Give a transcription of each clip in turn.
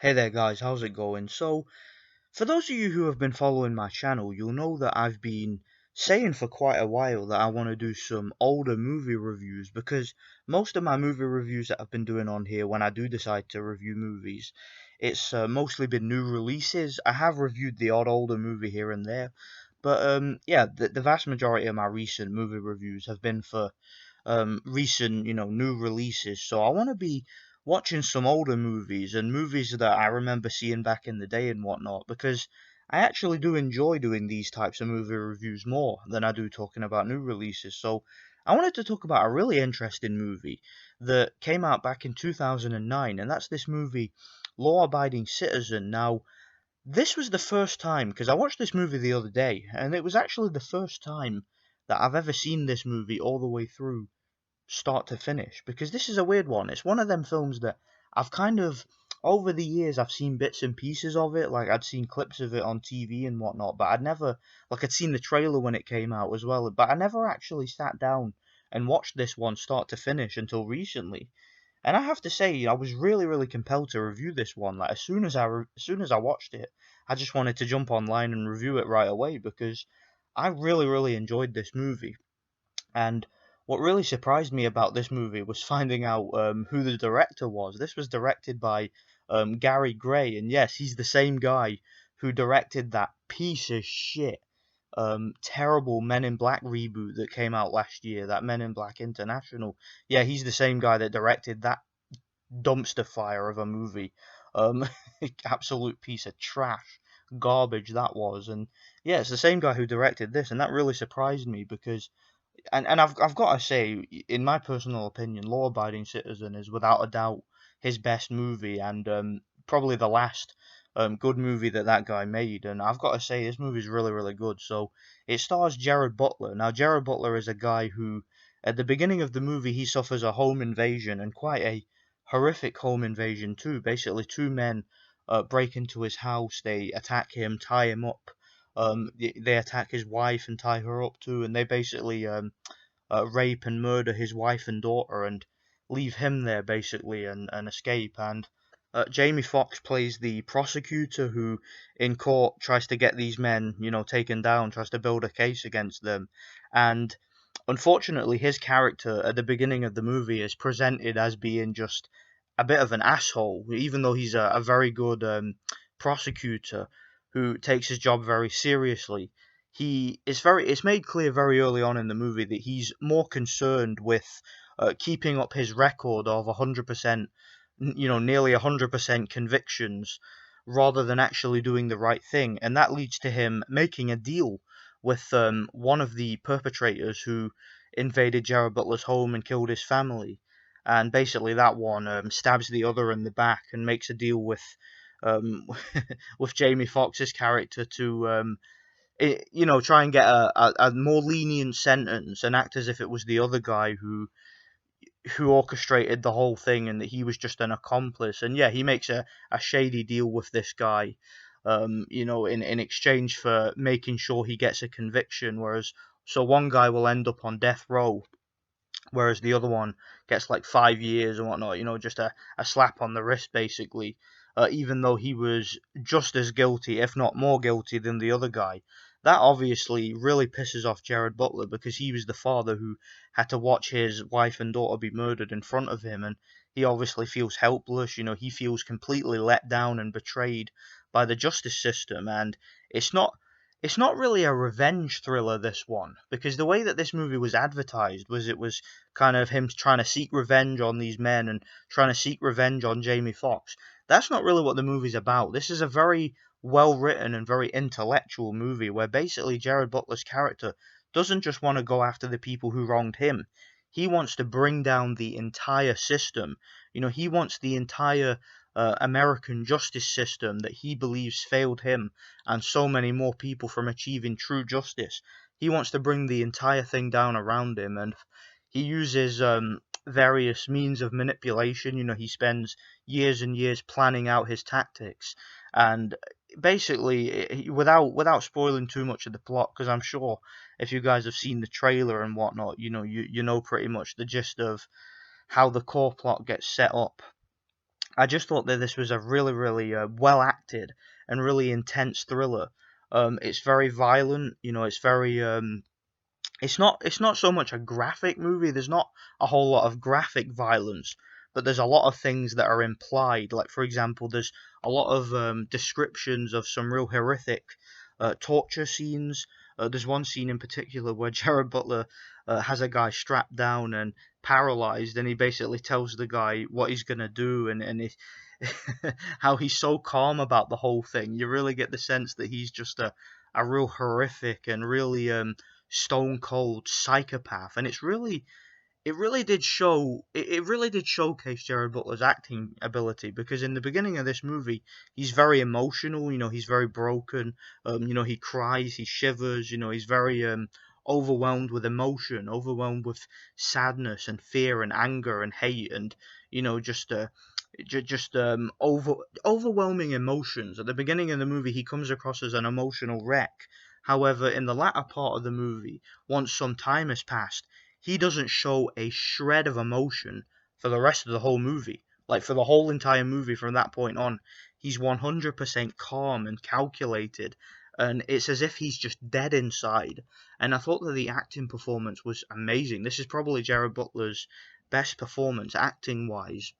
Hey there guys, how's it going? So, for those of you who have been following my channel, you'll know that I've been saying for quite a while that I want to do some older movie reviews because most of my movie reviews that I've been doing on here when I do decide to review movies, it's mostly been new releases. I have reviewed the odd older movie here and there, but yeah, the vast majority of my recent movie reviews have been for recent, new releases. So I want to be watching some older movies and movies that I remember seeing back in the day and whatnot, because I actually do enjoy doing these types of movie reviews more than I do talking about new releases. So I wanted to talk about a really interesting movie that came out back in 2009, and that's this movie, Law Abiding Citizen. Now, this was the first time, because I watched this movie the other day, and it was actually the first time that I've ever seen this movie all the way through start to finish, because this is a weird one. It's one of them films that I've kind of over the years I've seen bits and pieces of it, like I'd seen clips of it on TV and whatnot, but I'd never like I'd seen the trailer when it came out as well, but I never actually sat down and watched this one start to finish until recently. And I have to say, I was really compelled to review this one. Like as soon as I watched it, I just wanted to jump online and review it right away because I really enjoyed this movie. And what really surprised me about this movie was finding out who the director was. This was directed by Gary Gray, and yes, he's the same guy who directed that piece of shit, terrible Men in Black reboot that came out last year, that Men in Black International. Yeah, he's the same guy that directed that dumpster fire of a movie. Um, absolute piece of trash, garbage that was. And yeah, it's the same guy who directed this, and that really surprised me because and I've got to say, in my personal opinion, Law Abiding Citizen is without a doubt his best movie and probably the last good movie that that guy made. And I've got to say, this movie is really good. So it stars Gerard Butler. Now, Gerard Butler is a guy who, at the beginning of the movie, he suffers a home invasion and quite a horrific home invasion too. Basically, two men break into his house, they attack him, tie him up. They attack his wife and tie her up too, and they basically rape and murder his wife and daughter and leave him there basically and escape. And Jamie Foxx plays the prosecutor who, in court, tries to get these men, taken down, tries to build a case against them. And unfortunately, his character at the beginning of the movie is presented as being just a bit of an asshole, even though he's a very good prosecutor who takes his job very seriously. It's made clear very early on in the movie that he's more concerned with keeping up his record of 100%, nearly 100% convictions, rather than actually doing the right thing. And that leads to him making a deal with one of the perpetrators who invaded Gerard Butler's home and killed his family. And basically, that one stabs the other in the back and makes a deal with um, with Jamie Foxx's character to try and get a more lenient sentence and act as if it was the other guy who orchestrated the whole thing and that he was just an accomplice. And yeah, he makes a shady deal with this guy, in exchange for making sure he gets a conviction. So one guy will end up on death row, whereas the other one gets like 5 years and whatnot. Just a slap on the wrist, basically. Even though he was just as guilty, if not more guilty, than the other guy. That obviously really pisses off Gerard Butler because he was the father who had to watch his wife and daughter be murdered in front of him, and he obviously feels helpless. He feels completely let down and betrayed by the justice system, and it's not it's not really a revenge thriller, this one, because the way that this movie was advertised was it was kind of him trying to seek revenge on these men and trying to seek revenge on Jamie Foxx. That's not really what the movie's about. This is a very well written and very intellectual movie where basically Gerard Butler's character doesn't just want to go after the people who wronged him. He wants to bring down the entire system. He wants the entire American justice system that he believes failed him and so many more people from achieving true justice. He wants to bring the entire thing down around him, and he uses various means of manipulation. He spends years and years planning out his tactics, and basically, without spoiling too much of the plot, because I'm sure if you guys have seen the trailer and whatnot, you know pretty much the gist of how the core plot gets set up. I just thought that this was a really, really well acted and really intense thriller. It's very violent, it's very it's not so much a graphic movie. There's not a whole lot of graphic violence, but there's a lot of things that are implied. Like for example, there's a lot of descriptions of some real horrific torture scenes. There's one scene in particular where Gerard Butler has a guy strapped down and paralyzed, and he basically tells the guy what he's gonna do, and how he's so calm about the whole thing. You really get the sense that he's just a real horrific and really stone cold psychopath, and it really did showcase Gerard Butler's acting ability, because in the beginning of this movie he's very emotional, he's very broken, he cries, he shivers, he's very overwhelmed with emotion, overwhelmed with sadness and fear and anger and hate, and just overwhelming emotions. At the beginning of the movie he comes across as an emotional wreck. However, in the latter part of the movie, once some time has passed, he doesn't show a shred of emotion for the rest of the whole movie. Like for the whole entire movie from that point on, he's 100% calm and calculated, and it's as if he's just dead inside. And I thought that the acting performance was amazing. This is probably Gerard Butler's best performance acting wise,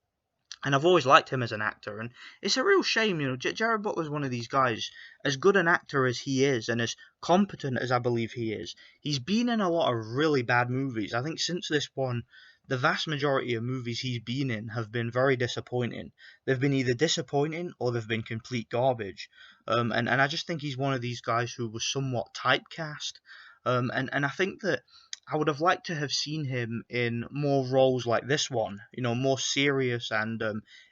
and I've always liked him as an actor. And it's a real shame, Gerard Butler's one of these guys, as good an actor as he is, and as competent as I believe he is. He's been in a lot of really bad movies. I think since this one, the vast majority of movies he's been in have been very disappointing. They've been either disappointing or they've been complete garbage. And I just think he's one of these guys who was somewhat typecast. And I think that I would have liked to have seen him in more roles like this one, more serious and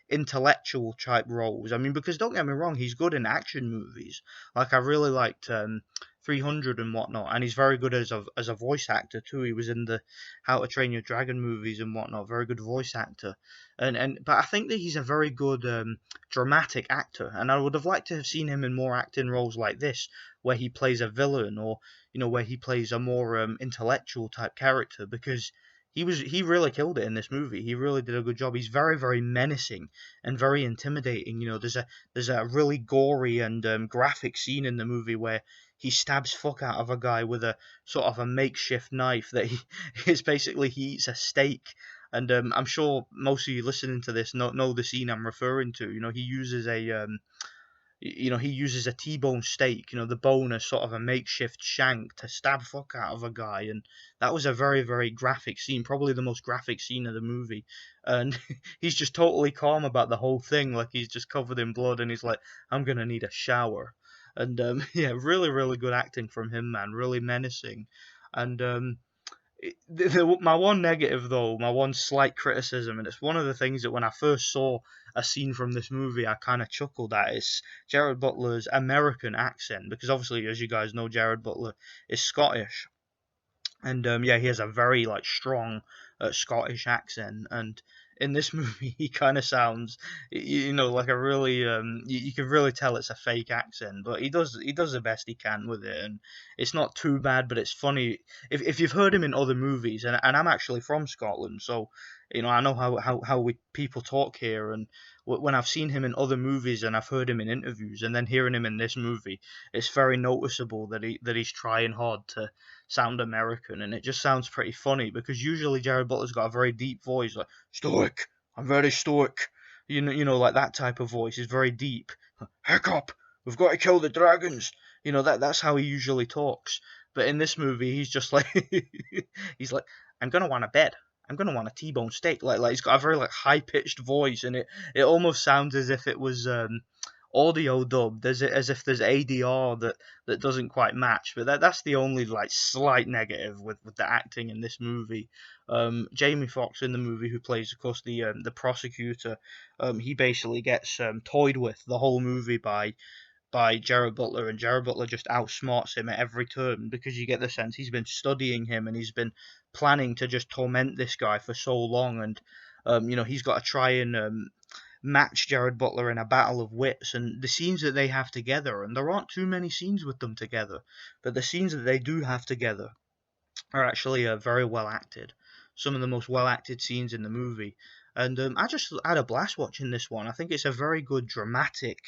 intellectual type roles. I mean, because don't get me wrong, he's good in action movies. Like I really liked 300 and whatnot, and he's very good as a voice actor too. He was in the How to Train Your Dragon movies and whatnot. Very good voice actor, and but I think that he's a very good dramatic actor, and I would have liked to have seen him in more acting roles like this, where he plays a villain, or where he plays a more intellectual type character, because he really killed it in this movie. He really did a good job. He's very, very menacing and very intimidating. There's a really gory and graphic scene in the movie where he stabs fuck out of a guy with a sort of a makeshift knife that he is basically he eats a steak. And I'm sure most of you listening to this know the scene I'm referring to. He uses a T-bone steak, the bone as sort of a makeshift shank to stab fuck out of a guy, and that was a very, very graphic scene, probably the most graphic scene of the movie. And he's just totally calm about the whole thing, like he's just covered in blood, and he's like, "I'm gonna need a shower." And yeah, really, really good acting from him, man. Really menacing, and my one negative though, my one slight criticism, and it's one of the things that when I first saw a scene from this movie, I kind of chuckled at, is Gerard Butler's American accent, because obviously, as you guys know, Gerard Butler is Scottish, and yeah, he has a very like strong Scottish accent, and in this movie he kind of sounds, like a really you can really tell it's a fake accent, but he does the best he can with it, and it's not too bad, but it's funny if you've heard him in other movies, and I'm actually from Scotland, so I know how we people talk here, and when I've seen him in other movies and I've heard him in interviews, and then hearing him in this movie, it's very noticeable that he's trying hard to sound American, and it just sounds pretty funny, because usually Gerard Butler's got a very deep voice, like stoic. I'm very stoic. Like that type of voice is very deep. Hiccup. We've got to kill the dragons. That's how he usually talks. But in this movie, he's just like he's like, I'm gonna want a bed. I'm gonna want a T-bone steak. Like he's got a very like high pitched voice, and it almost sounds as if it was audio dubbed, as if there's ADR that doesn't quite match. But that's the only like slight negative with the acting in this movie. Jamie Foxx in the movie, who plays, of course, the prosecutor, he basically gets toyed with the whole movie by Gerard Butler, and Gerard Butler just outsmarts him at every turn, because you get the sense he's been studying him and he's been planning to just torment this guy for so long, and he's got to try and match Gerard Butler in a battle of wits, and the scenes that they have together, and there aren't too many scenes with them together, but the scenes that they do have together are actually very well acted. Some of the most well acted scenes in the movie. and I just had a blast watching this one. I think it's a very good dramatic,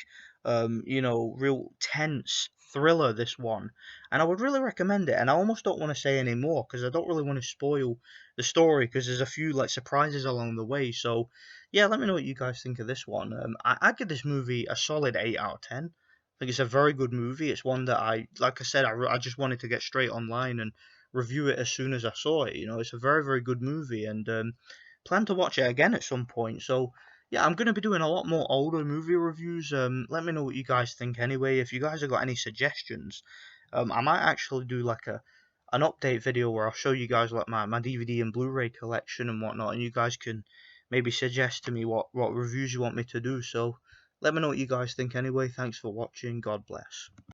real tense thriller. This one, and I would really recommend it. And I almost don't want to say any more because I don't really want to spoil the story because there's a few like surprises along the way. So yeah, let me know what you guys think of this one. I'd give this movie a solid 8 out of 10. I think it's a very good movie. It's one that like I said, I just wanted to get straight online and review it as soon as I saw it. It's a very, very good movie, and plan to watch it again at some point. So yeah, I'm gonna be doing a lot more older movie reviews. Let me know what you guys think anyway. If you guys have got any suggestions, I might actually do like an update video where I'll show you guys like my DVD and Blu-ray collection and whatnot, and you guys can maybe suggest to me what reviews you want me to do. So let me know what you guys think anyway. Thanks for watching. God bless.